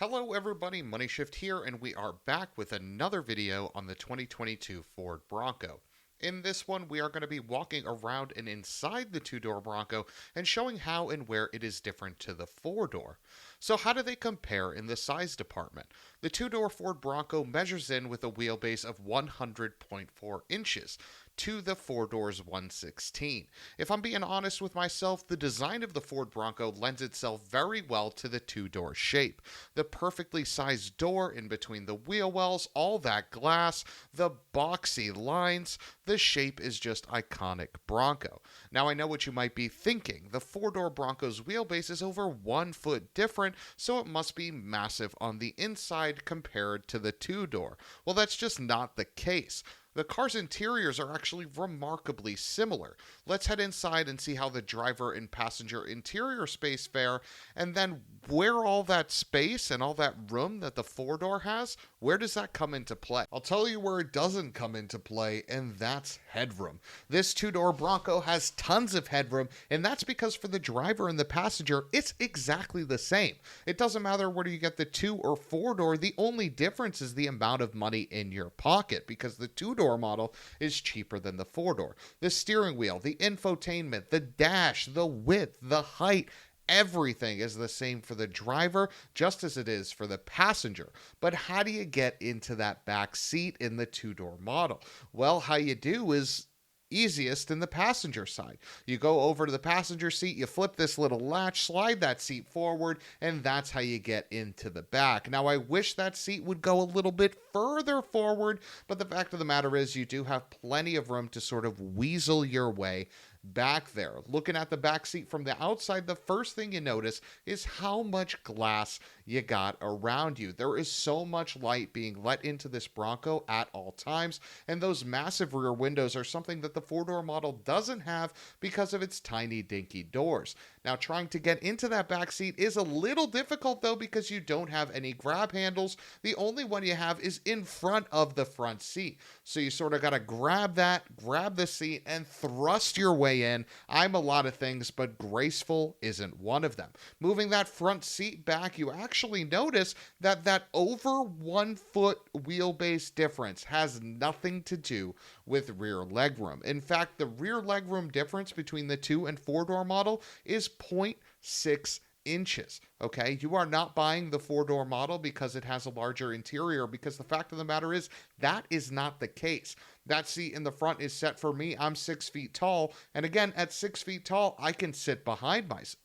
Hello everybody, Money Shift here, and we are back with another video on the 2022 Ford Bronco. In this one, we are going to be walking around and inside the two-door Bronco and showing how and where it is different to the four-door. So how do they compare in the size department? The two-door Ford Bronco measures in with a wheelbase of 100.4 inches to the four-door's 116. If I'm being honest with myself, the design of the Ford Bronco lends itself very well to the two-door shape. The perfectly sized door in between the wheel wells, all that glass, the boxy lines, the shape is just iconic Bronco. Now I know what you might be thinking. The four-door Bronco's wheelbase is over 1 foot different, so it must be massive on the inside compared to the two-door. Well, that's just not the case. The car's interiors are actually remarkably similar. Let's head inside and see how the driver and passenger interior space fare, and then where all that space and all that room that the four-door has, where does that come into play? I'll tell you where it doesn't come into play, and that's headroom. This two-door Bronco has tons of headroom, and that's because for the driver and the passenger, it's exactly the same. It doesn't matter whether you get the two or four-door, the only difference is the amount of money in your pocket, because the two-door model is cheaper than the four-door. The steering wheel, the infotainment, the dash, the width, the height, everything is the same for the driver just as it is for the passenger. But how do you get into that back seat in the two-door model? Well, how you do is easiest in the passenger side. You go over to the passenger seat, you flip this little latch, slide that seat forward, and that's how you get into the back. Now, I wish that seat would go a little bit further forward, but the fact of the matter is you do have plenty of room to sort of weasel your way back there. Looking at the back seat from the outside, the first thing you notice is how much glass you got around you. There is so much light being let into this Bronco at all times, and those massive rear windows are something that the four-door model doesn't have because of its tiny dinky doors. Now, trying to get into that back seat is a little difficult though because you don't have any grab handles. The only one you have is in front of the front seat. So you sort of got to grab the seat and thrust your way in. I'm a lot of things, but graceful isn't one of them. Moving that front seat back, you actually notice that over 1 foot wheelbase difference has nothing to do with rear legroom. In fact, the rear legroom difference between the two and four-door model is 0.6 inches. Okay, you are not buying the four-door model because it has a larger interior, because the fact of the matter is that is not the case. That seat in the front is set for me. I'm 6 feet tall, and again, at 6 feet tall, I can sit behind myself.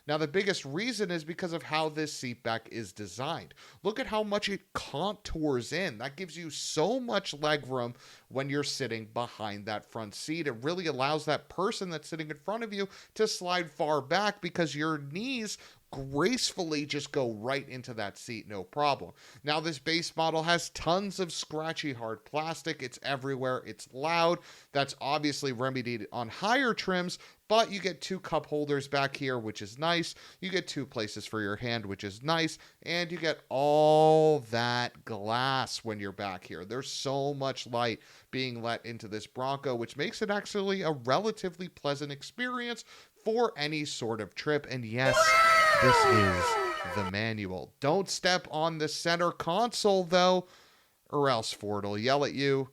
Now, the biggest reason is because of how this seat back is designed. Look at how much it contours in. That gives you so much leg room when you're sitting behind that front seat. It really allows that person that's sitting in front of you to slide far back because your knees gracefully just go right into that seat, no problem. Now, this base model has tons of scratchy hard plastic. It's everywhere. It's loud. That's obviously remedied on higher trims, but you get 2 cup holders back here, which is nice. You get 2 places for your hand, which is nice. And you get all that glass when you're back here. There's so much light being let into this Bronco, which makes it actually a relatively pleasant experience for any sort of trip. And yes, this is the manual. Don't step on the center console, though, or else Ford will yell at you.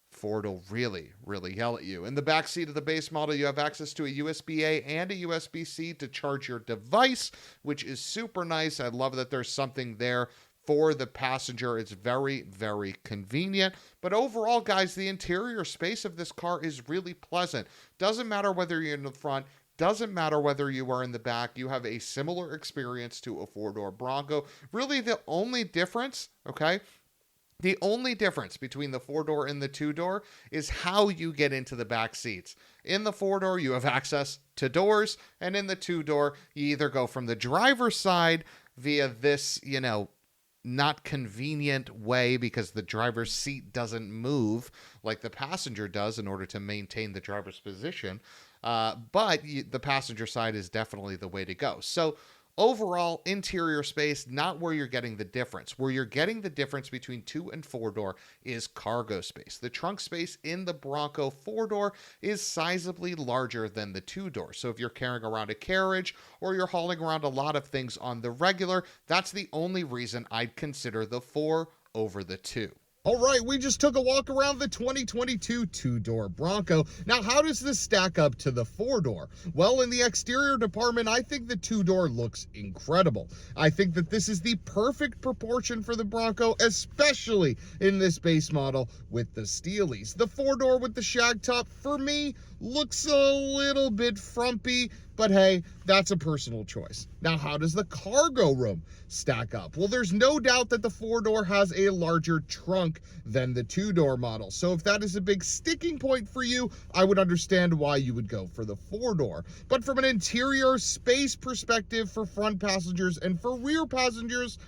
Ford will really, really yell at you. In the back seat of the base model, you have access to a USB-A and a USB-C to charge your device, which is super nice. I love that there's something there for the passenger. It's very, very convenient. But overall, guys, the interior space of this car is really pleasant. Doesn't matter whether you're in the front, doesn't matter whether you are in the back, you have a similar experience to a four-door Bronco. Really, the only difference, okay, the only difference between the four-door and the two-door is how you get into the back seats. In the four-door, you have access to doors, and in the two-door, you either go from the driver's side via this, not convenient way because the driver's seat doesn't move like the passenger does in order to maintain the driver's position. But the passenger side is definitely the way to go. So Overall, interior space, not where you're getting the difference. Where you're getting the difference between 2 and 4-door is cargo space. The trunk space in the Bronco 4-door is sizably larger than the 2-door. So if you're carrying around a carriage or you're hauling around a lot of things on the regular, that's the only reason I'd consider the 4 over the 2. All right, we just took a walk around the 2022 two-door Bronco. Now, how does this stack up to the 4-door? Well, in the exterior department, I think the 2-door looks incredible. I think that this is the perfect proportion for the Bronco, especially in this base model with the Steelies. The 4-door with the shag top, for me, looks a little bit frumpy, but hey, that's a personal choice. Now, how does the cargo room stack up? Well, there's no doubt that the 4-door has a larger trunk than the 2-door model. So if that is a big sticking point for you, I would understand why you would go for the 4-door. But from an interior space perspective for front passengers and for rear passengers,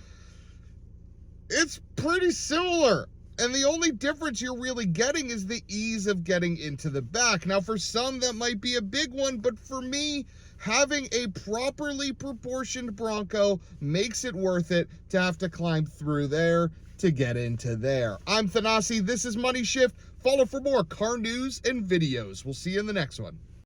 it's pretty similar. And the only difference you're really getting is the ease of getting into the back. Now, for some, that might be a big one, but for me, having a properly proportioned Bronco makes it worth it to have to climb through there to get into there. I'm Thanasi. This is Money Shift. Follow for more car news and videos. We'll see you in the next one.